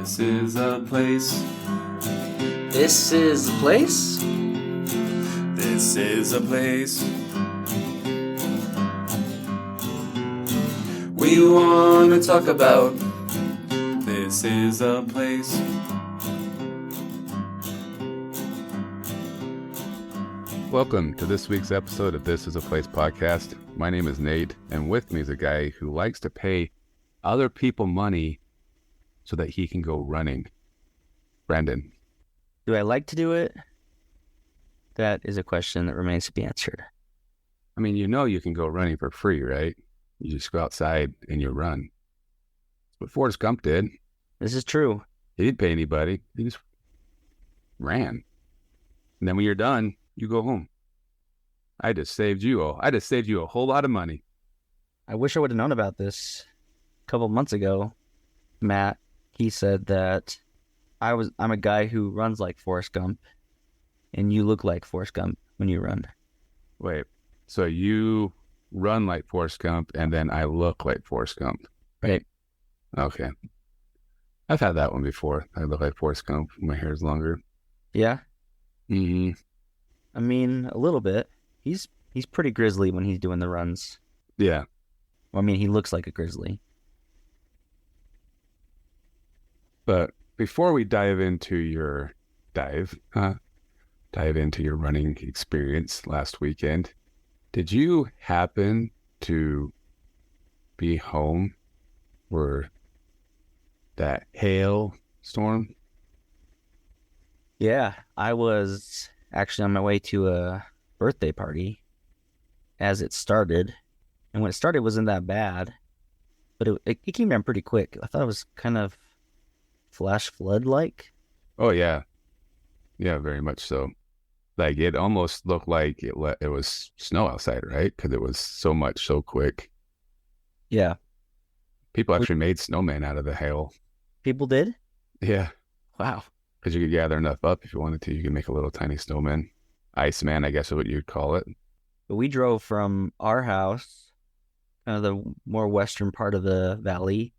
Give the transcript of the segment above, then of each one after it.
This is a place. This is the place? This is a place. We want to talk about. This is a place. Welcome to this week's episode of This is a Place podcast. My name is Nate, and with me is a guy who likes to pay other people money so that he can go running. Brandon. Do I like to do it? That is a question that remains to be answered. I mean, you know you can go running for free, right? You just go outside and you run. That's what Forrest Gump did. This is true. He didn't pay anybody. He just ran. And then when you're done, you go home. I just saved you a whole lot of money. I wish I would have known about this a couple months ago. Matt, he said that I'm a guy who runs like Forrest Gump, and you look like Forrest Gump when you run. Wait, so you run like Forrest Gump, and then I look like Forrest Gump? Right. Okay. I've had that one before. I look like Forrest Gump. My hair is longer. Yeah? Mm-hmm. I mean, a little bit. He's pretty grizzly when he's doing the runs. Yeah. Well, I mean, he looks like a grizzly. But before we dive into your running experience last weekend, did you happen to be home for that hail storm? Yeah, I was actually on my way to a birthday party as it started. And when it started, it wasn't that bad. But it came down pretty quick. I thought it was kind of flash flood-like. Oh, yeah. Yeah, very much so. Like, it almost looked like it was snow outside, right? Because it was so much, so quick. Yeah. People actually made snowmen out of the hail. People did? Yeah. Wow. Because you could gather enough up if you wanted to. You could make a little tiny snowman. Iceman, I guess is what you'd call it. But we drove from our house, kind of the more western part of the valley,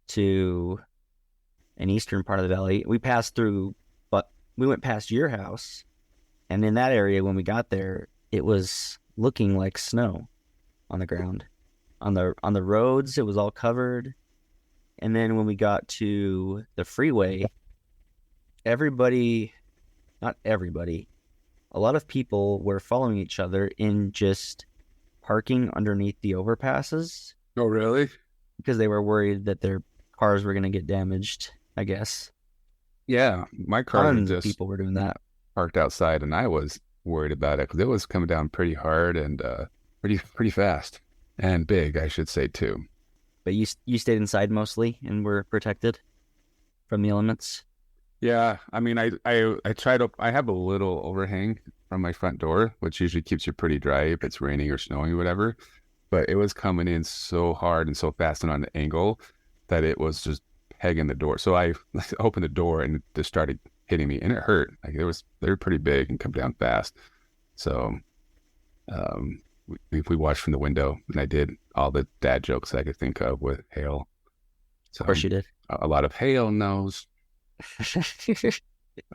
to an eastern part of the valley. We passed through, but we went past your house. And in that area, when we got there, it was looking like snow on the ground. On the roads, it was all covered. And then when we got to the freeway, not everybody, a lot of people were following each other in just parking underneath the overpasses. Oh, really? Because they were worried that their cars were going to get damaged, I guess. Yeah, my car Tons of just people were doing that. parked outside, and I was worried about it because it was coming down pretty hard and pretty fast and big, I should say, too. But you stayed inside mostly and were protected from the elements? Yeah, I mean, I have a little overhang from my front door, which usually keeps you pretty dry if it's raining or snowing or whatever. But it was coming in so hard and so fast and on an angle that it was just pegging the door. So I opened the door and it just started hitting me, and it hurt. Like they were pretty big and come down fast. So we watched from the window, and I did all the dad jokes I could think of with hail. So, Of course you did. A lot of hail no's.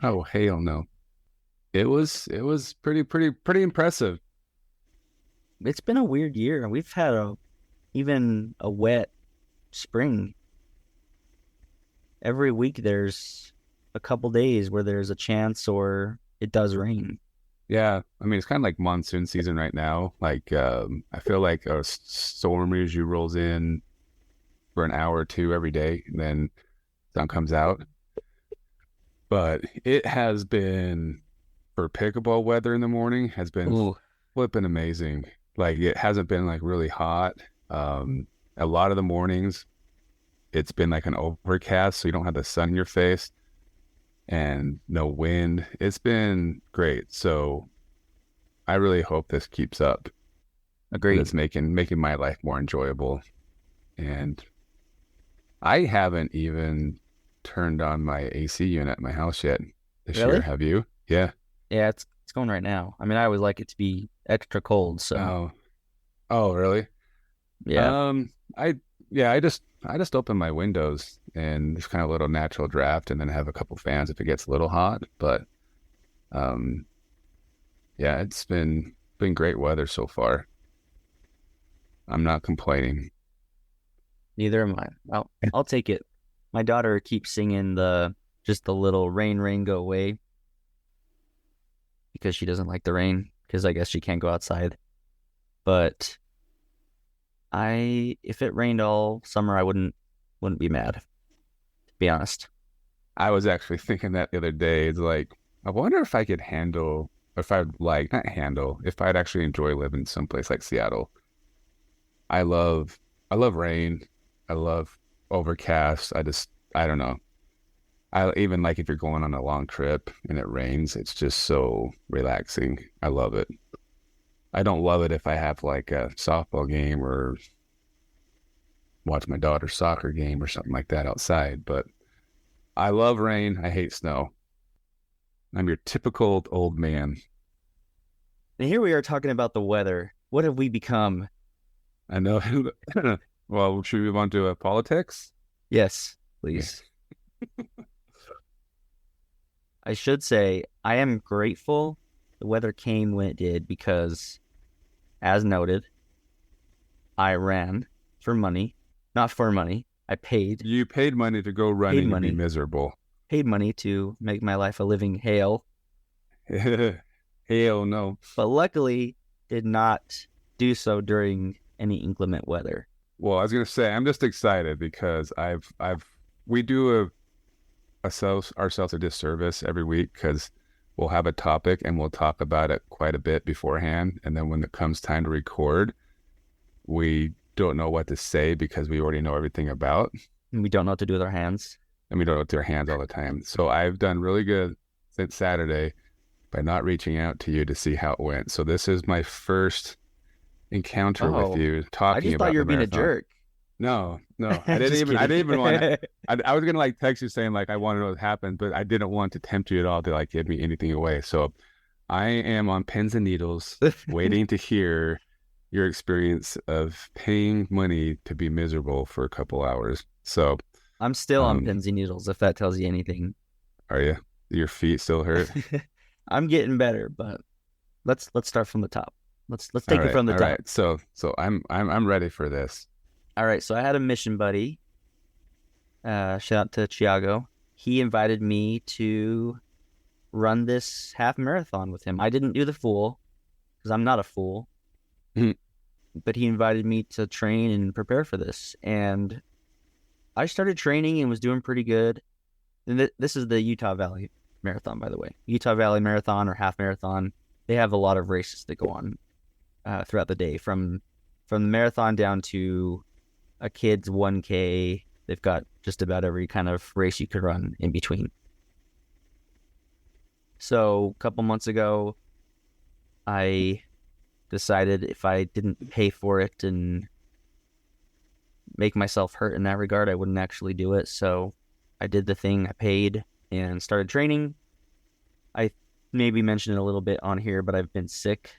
Oh, hail no. It was pretty impressive. It's been a weird year. We've had even a wet spring. Every week there's a couple days where there's a chance or it does rain. Yeah, I mean, it's kind of like monsoon season right now. Like, I feel like a storm usually rolls in for an hour or two every day, and then sun comes out. But it has been, for pickleball weather in the morning, has been flipping amazing. Like, it hasn't been like really hot. A lot of the mornings, it's been like an overcast, so you don't have the sun in your face and no wind. It's been great. So I really hope this keeps up. Agreed. It's making my life more enjoyable. And I haven't even turned on my AC unit at my house yet this Really? year. Have you? Yeah. Yeah, it's going right now. I mean, I always like it to be extra cold, so Oh, really? yeah. I just I just open my windows and just kind of a little natural draft, and then have a couple fans if it gets a little hot. But um, yeah, it's been great weather so far. I'm not complaining. Neither am I. I'll take it. My daughter keeps singing just the little rain, rain, go away because she doesn't like the rain because I guess she can't go outside. But if it rained all summer, I wouldn't be mad, to be honest. I was actually thinking that the other day. It's like, I wonder if I could handle, if I'd like, not handle, if I'd actually enjoy living someplace like Seattle. I love rain. I love overcast. I don't know. I even like if you're going on a long trip and it rains, it's just so relaxing. I love it. I don't love it if I have like a softball game or watch my daughter's soccer game or something like that outside, but I love rain. I hate snow. I'm your typical old man. And here we are talking about the weather. What have we become? I know. Well, should we move on to politics? Yes, please. I should say I am grateful the weather came when it did because, as noted, I ran for money, not for money. I paid. You paid money to go running and be miserable. Paid money to make my life a living hell. Hell no. But luckily did not do so during any inclement weather. Well, I was gonna say I'm just excited because we do ourselves a disservice every week because we'll have a topic and we'll talk about it quite a bit beforehand, and then when it comes time to record, we don't know what to say because we already know everything about. And we don't know what to do with our hands. And we don't know what to do with our hands all the time. So I've done really good since Saturday by not reaching out to you to see how it went. So this is my first encounter with you talking about. I just thought you were being a jerk. No, I didn't even want. I was gonna like text you saying like I want to know what happened, but I didn't want to tempt you at all to like give me anything away. So I am on pins and needles, waiting to hear your experience of paying money to be miserable for a couple hours. So I'm still on pins and needles, if that tells you anything. Are you? Your feet still hurt? I'm getting better, but let's start from the top. Let's take it from the top. All right. So I'm ready for this. All right. So I had a mission buddy. Shout out to Thiago. He invited me to run this half marathon with him. I didn't do the full because I'm not a fool. But he invited me to train and prepare for this. And I started training and was doing pretty good. And this is the Utah Valley Marathon, by the way. Utah Valley Marathon or half marathon. They have a lot of races that go on throughout the day, from the marathon down to a kid's 1K. They've got just about every kind of race you could run in between. So a couple months ago, I decided if I didn't pay for it and make myself hurt in that regard, I wouldn't actually do it. So I did the thing. I paid and started training. I maybe mentioned it a little bit on here, but I've been sick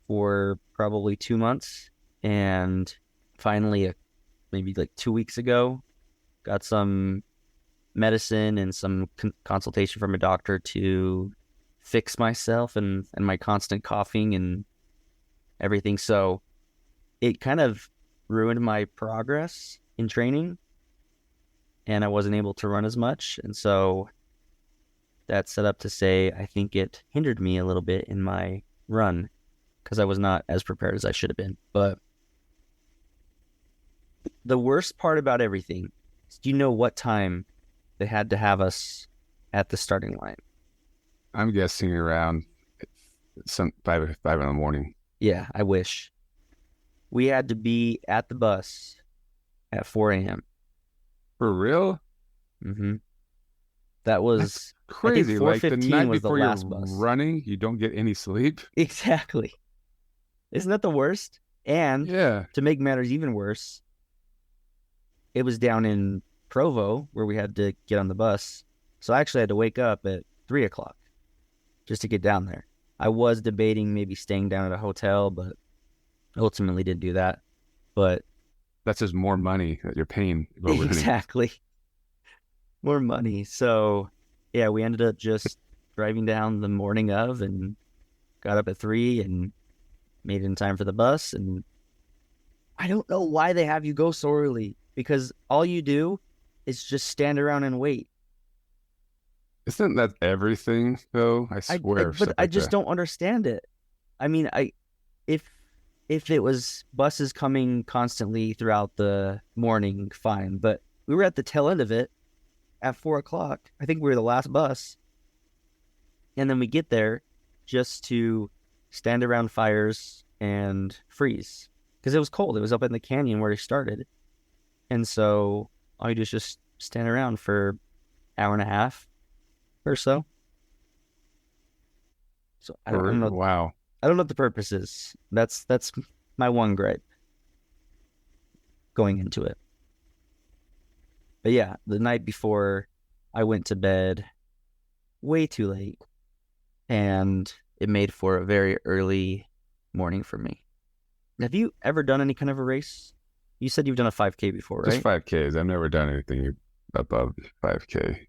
for probably 2 months. And finally, maybe like 2 weeks ago, got some medicine and some consultation from a doctor to fix myself and my constant coughing and everything. So it kind of ruined my progress in training, and I wasn't able to run as much. And so that's set up to say I think it hindered me a little bit in my run because I was not as prepared as I should have been. But the worst part about everything is, do you know what time they had to have us at the starting line? I'm guessing around some 5 in the morning. Yeah, I wish. We had to be at the bus at 4 a.m. For real? Mm-hmm. That was That's crazy. Like the night before you're running, you don't get any sleep. Exactly. Isn't that the worst? And to make matters even worse, it was down in Provo where we had to get on the bus. So I actually had to wake up at 3 o'clock just to get down there. I was debating maybe staying down at a hotel, but ultimately didn't do that. But That's just more money that you're paying. Over running. Exactly. More money. So yeah, we ended up just driving down the morning of and got up at 3 and made it in time for the bus. And I don't know why they have you go so early, because all you do is just stand around and wait. Isn't that everything though? I swear. But I just don't understand it. I mean, if it was buses coming constantly throughout the morning, fine. But we were at the tail end of it at 4 o'clock. I think we were the last bus. And then we get there just to stand around fires and freeze. Because it was cold. It was up in the canyon where we started. And so all you do is just stand around for an hour and a half or so. So I don't know. Wow. I don't know what the purpose is. That's my one gripe going into it. But yeah, the night before, I went to bed way too late, and it made for a very early morning for me. Have you ever done any kind of a race? You said you've done a 5K before, right? Just 5Ks. I've never done anything above 5K.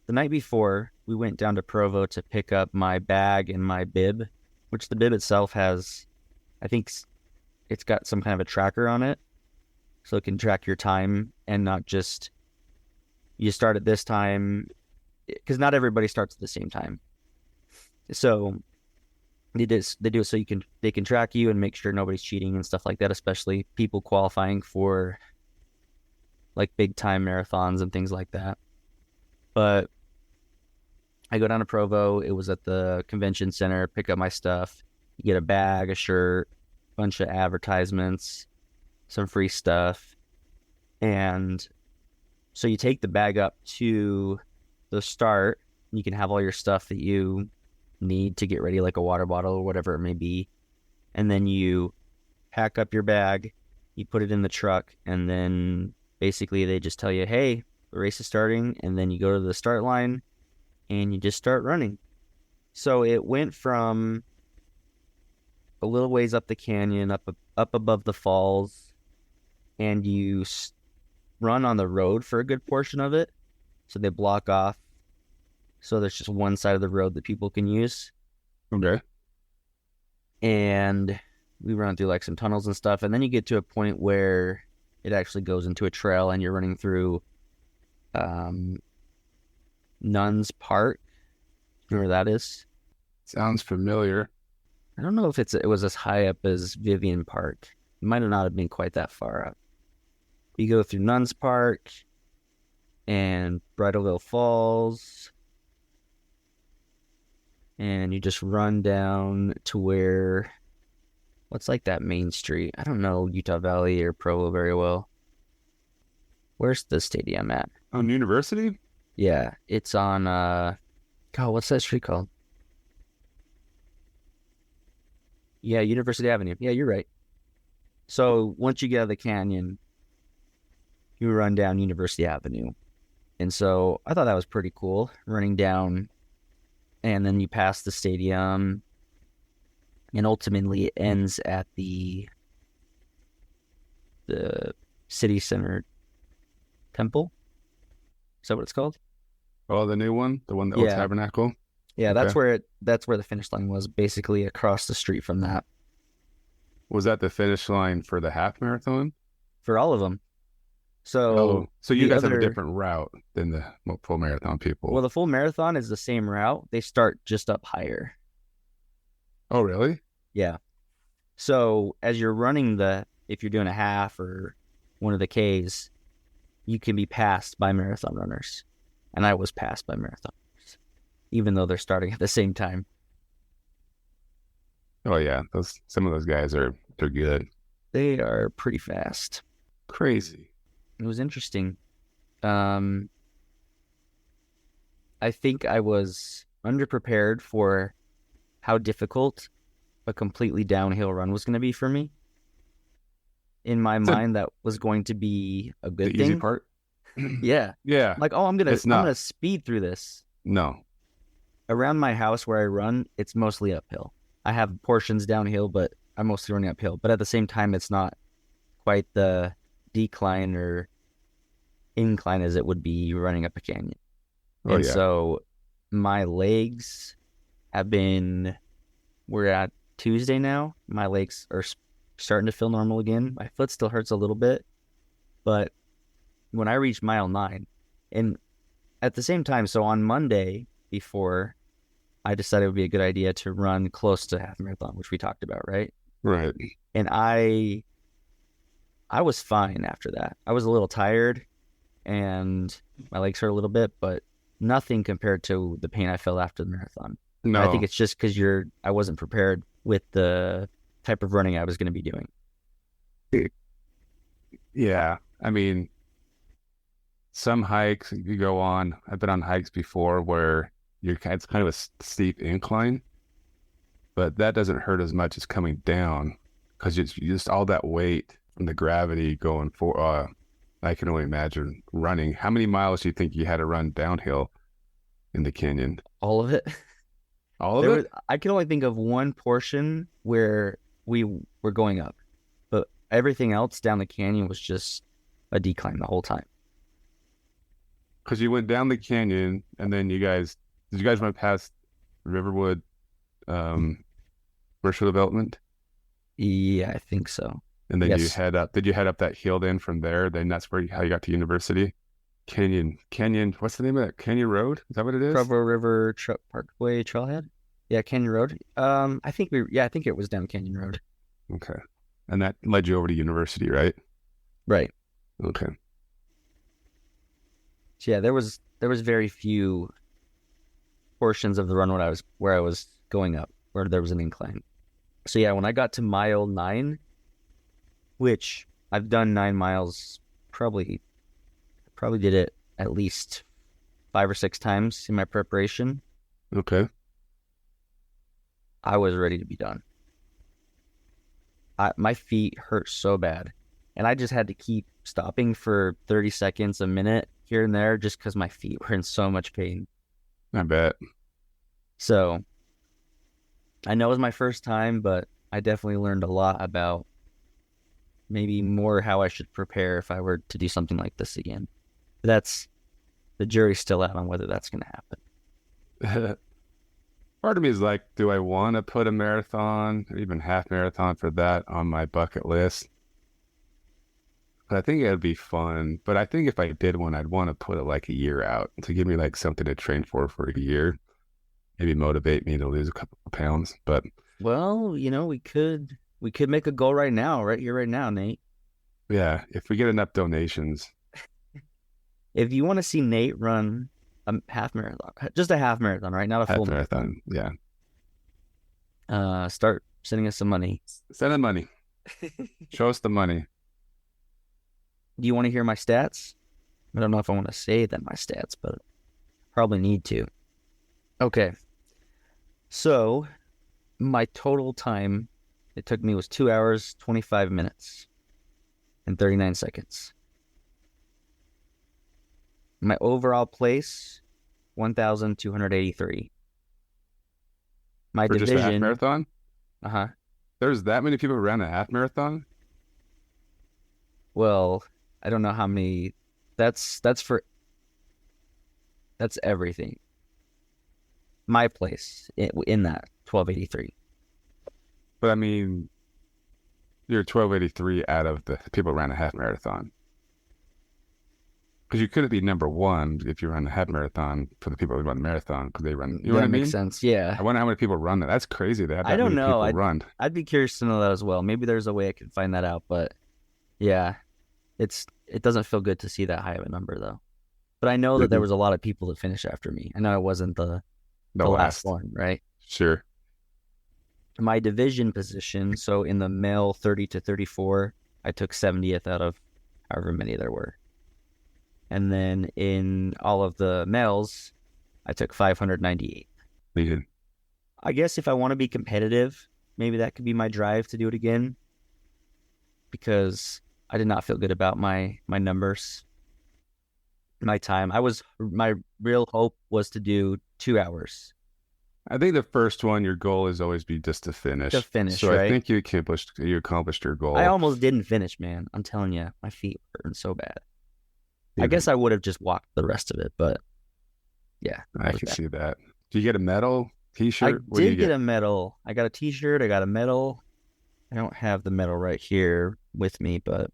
The night before, we went down to Provo to pick up my bag and my bib, which the bib itself has, I think it's got some kind of a tracker on it, so it can track your time and not just you start at this time, because not everybody starts at the same time. So they do it so they can track you and make sure nobody's cheating and stuff like that, especially people qualifying for like big time marathons and things like that. But I go down to Provo. It was at the convention center, pick up my stuff, get a bag, a shirt, bunch of advertisements, some free stuff. And so you take the bag up to the start. You can have all your stuff that you need to get ready, like a water bottle or whatever it may be. And then you pack up your bag, you put it in the truck, and then basically they just tell you, hey, the race is starting, and then you go to the start line and you just start running. So it went from a little ways up the canyon, up above the falls, and you run on the road for a good portion of it. So they block off, so there's just one side of the road that people can use. Okay. And we run through like some tunnels and stuff, and then you get to a point where it actually goes into a trail, and you're running through Nuns Park. You know where that is? Sounds familiar. I don't know if it was as high up as Vivian Park. It might not have been quite that far up. You go through Nuns Park and Bridalveil Falls, and you just run down to where, what's like that main street? I don't know Utah Valley or Provo very well. Where's the stadium at? On University? Yeah, it's on, God, what's that street called? Yeah, University Avenue. Yeah, you're right. So once you get out of the canyon, you run down University Avenue. And so I thought that was pretty cool, running down, and then you pass the stadium, and ultimately it ends at the city center temple. Is that what it's called? Oh, the new one? The one, the old Yeah. tabernacle? Yeah, Okay. that's where the finish line was, basically across the street from that. Was that the finish line for the half marathon? For all of them. So So you the guys have a other- different route than the full marathon people. Well, the full marathon is the same route. They start just up higher. Oh, really? Yeah. So as you're running if you're doing a half or one of the Ks, you can be passed by marathon runners. And I was passed by marathon runners, even though they're starting at the same time. Oh, yeah. Some of those guys they're good. They are pretty fast. Crazy. It was interesting. I think I was underprepared for how difficult a completely downhill run was going to be for me. In my mind, that was going to be a good The thing. easy part? Yeah. Yeah. Like, oh, I'm It's not. gonna speed through this. No. Around my house where I run, it's mostly uphill. I have portions downhill, but I'm mostly running uphill. But at the same time, it's not quite the decline or incline as it would be running up a canyon. Oh, And yeah. so my legs have been, we're at Tuesday now. My legs are starting to feel normal again. My foot still hurts a little bit, but when I reached mile 9, and at the same time, so on Monday before, I decided it would be a good idea to run close to half marathon, which we talked about, right? Right. And I was fine after that. I was a little tired and my legs hurt a little bit, but nothing compared to the pain I felt after the marathon. And I think No. it's just because I wasn't prepared with the type of running I was going to be doing. Yeah. I mean, some hikes you go on, I've been on hikes before where it's kind of a steep incline, but that doesn't hurt as much as coming down because it's just all that weight from the gravity going for, I can only imagine running. How many miles do you think you had to run downhill in the canyon? All of it. All of it? I can only think of one portion where we were going up, but everything else down the canyon was just a decline the whole time. Because you went down the canyon and then did you guys run past Riverwood commercial development? Yeah, I think so. And then Yes. did you head up that hill then from there? Then that's how you got to university? Canyon, what's the name of that? Canyon Road? Is that what it is? Provo River Parkway Trailhead. Yeah, Canyon Road. I think it was down Canyon Road. Okay. And that led you over to university, right? Right. Okay. So yeah, there was very few portions of the run where I was going up, where there was an incline. So yeah, when I got to mile 9, which I've done 9 miles, probably did it at least 5 or 6 times in my preparation. Okay. I was ready to be done. My feet hurt so bad, and I just had to keep stopping for 30 seconds, a minute here and there, just because my feet were in so much pain. I bet. So I know it was my first time, but I definitely learned a lot about maybe more how I should prepare if I were to do something like this again. But the jury's still out on whether that's going to happen. Part of me is like, do I want to put a marathon or even half marathon for that on my bucket list? But I think it'd be fun. But I think if I did one, I'd want to put it like a year out to give me like something to train for a year. Maybe motivate me to lose a couple of pounds. But Well, we could make a goal right now, right here, right now, Nate. yeah, if we get enough donations. If you want to see Nate run a half marathon, just a half marathon, right? Not a Half full marathon. Yeah. start sending us some money. Send the money. Show us the money. Do you want to hear my stats? I don't know if I want to say that my stats, but probably need to. Okay. So my total time it took me was 2 hours, 25 minutes and 39 seconds. My overall place, 1,283. My For just a half division, marathon? uh-huh. There's that many people around a half marathon? Well, I don't know how many. That's everything. My place in that 1,283. But I mean, you're 1,283 out of the people around a half marathon. Because you couldn't be number one if you run a half marathon for the people who run the marathon because they run. You know what I That mean? makes sense. Yeah. I wonder how many people run that. That's crazy. They have that I don't many know. people run. I'd be curious to know that as well. Maybe there's a way I can find that out, but yeah, it doesn't feel good to see that high of a number though. But I know that there was a lot of people that finished after me. I know I wasn't the last one, right? Sure. My division position, so in the male 30 to 34, I took 70th out of however many there were. And then in all of the males, I took 598. Needed. I guess if I want to be competitive, maybe that could be my drive to do it again, because I did not feel good about my numbers, my time. My real hope was to do 2 hours. I think the first one, your goal is always be just to finish. To finish, so right? I think you accomplished your goal. I almost didn't finish, man. I'm telling you, my feet were hurting so bad. I Yeah, guess I would have just walked the rest of it, but yeah. I it was can bad. see that. Do you get a medal, I T-shirt? What do you did get a medal. I got a T-shirt. I got a medal. I don't have the medal right here with me, but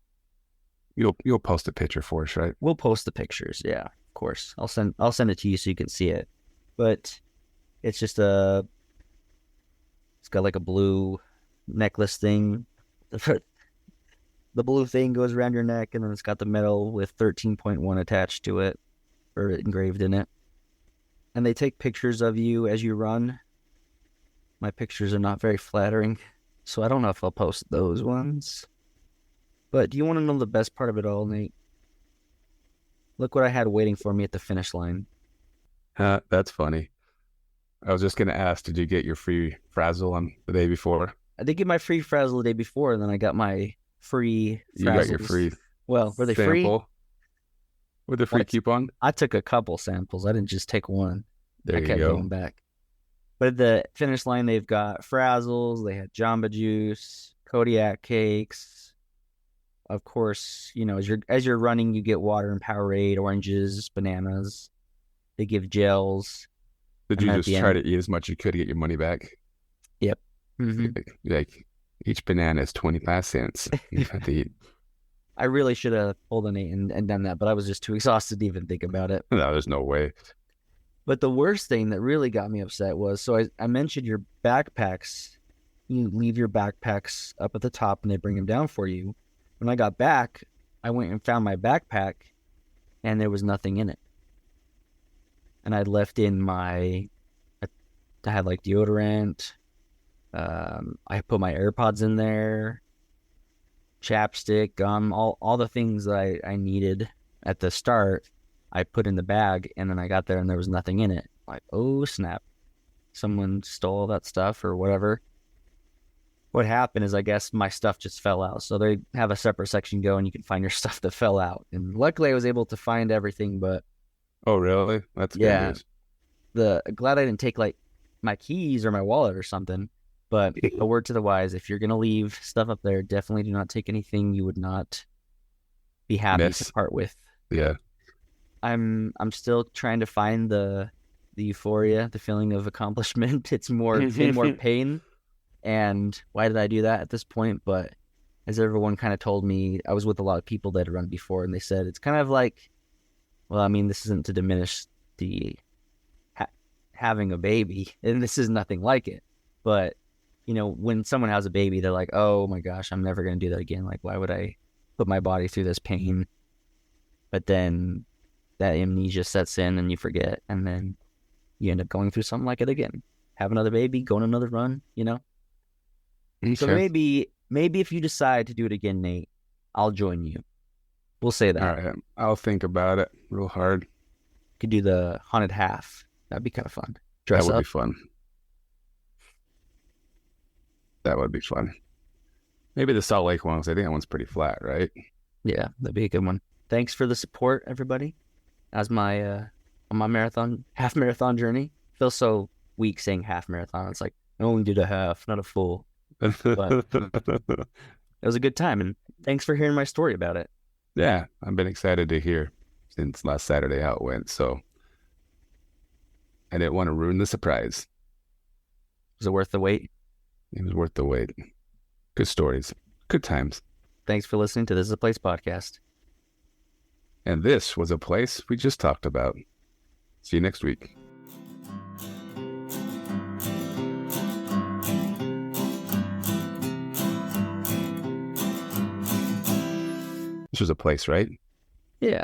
You'll post a picture for us, right? we'll post the pictures. Yeah, of course. I'll send it to you so you can see it. But it's just it's got like a blue necklace thing. The blue thing goes around your neck, and then it's got the medal with 13.1 attached to it, or engraved in it. And they take pictures of you as you run. My pictures are not very flattering, so I don't know if I'll post those ones. But do you want to know the best part of it all, Nate? Look what I had waiting for me at the finish line. That's funny. I was just gonna ask, did you get your free frazzle on the day before? I did get my free frazzle the day before, and then I got my free frazzles. You got your free Well, were they free? sample with the free What? coupon? I took a couple samples. I didn't just take one. There I you kept go. going back. But at the finish line, they've got frazzles, they had Jamba Juice, Kodiak cakes. Of course, as you're running, you get water and Powerade, oranges, bananas. They give gels. Did And you at just the try end- to eat as much as you could to get your money back? Yep. hmm Like each banana is 25 cents. You have to eat. I really should have pulled an 8 and done that, but I was just too exhausted to even think about it. No, there's no way. But the worst thing that really got me upset was, so I mentioned your backpacks. You leave your backpacks up at the top and they bring them down for you. When I got back, I went and found my backpack and there was nothing in it. And I left in I had like deodorant. I put my AirPods in there, chapstick, gum, all the things that I needed at the start. I put in the bag, and then I got there and there was nothing in it. Like, oh snap, someone stole all that stuff or whatever. What happened is, I guess my stuff just fell out. So they have a separate section go, and you can find your stuff that fell out. And luckily, I was able to find everything. But Oh, really? That's good yeah, news. glad I didn't take like my keys or my wallet or something. But a word to the wise: if you're gonna leave stuff up there, definitely do not take anything you would not be happy Miss. to part with. Yeah. I'm still trying to find the euphoria, the feeling of accomplishment. It's been more pain. And why did I do that at this point? But as everyone kind of told me, I was with a lot of people that had run before, and they said it's kind of like, well, I mean, this isn't to diminish the having a baby, and this is nothing like it. But when someone has a baby, they're like, oh my gosh, I'm never going to do that again. Like, why would I put my body through this pain? But then that amnesia sets in and you forget, and then you end up going through something like it again. Have another baby, go on another run, So Okay. maybe if you decide to do it again, Nate, I'll join you. We'll say that. All right. I'll think about it real hard. Could do the haunted half. That'd be kind of fun. That Dress would up. be fun. That would be fun. Maybe the Salt Lake one, 'cause I think that one's pretty flat, right? Yeah, that'd be a good one. Thanks for the support, everybody. As my on my half marathon journey. Feels so weak saying half marathon. It's like I only did a half, not a full. It was a good time, and thanks for hearing my story about it. Yeah, I've been excited to hear since last Saturday how it went. So I didn't want to ruin the surprise. Was it worth the wait? It was worth the wait. Good stories. Good times. Thanks for listening to This Is a Place podcast. And this was a place we just talked about. See you next week. This was a place, right? Yeah.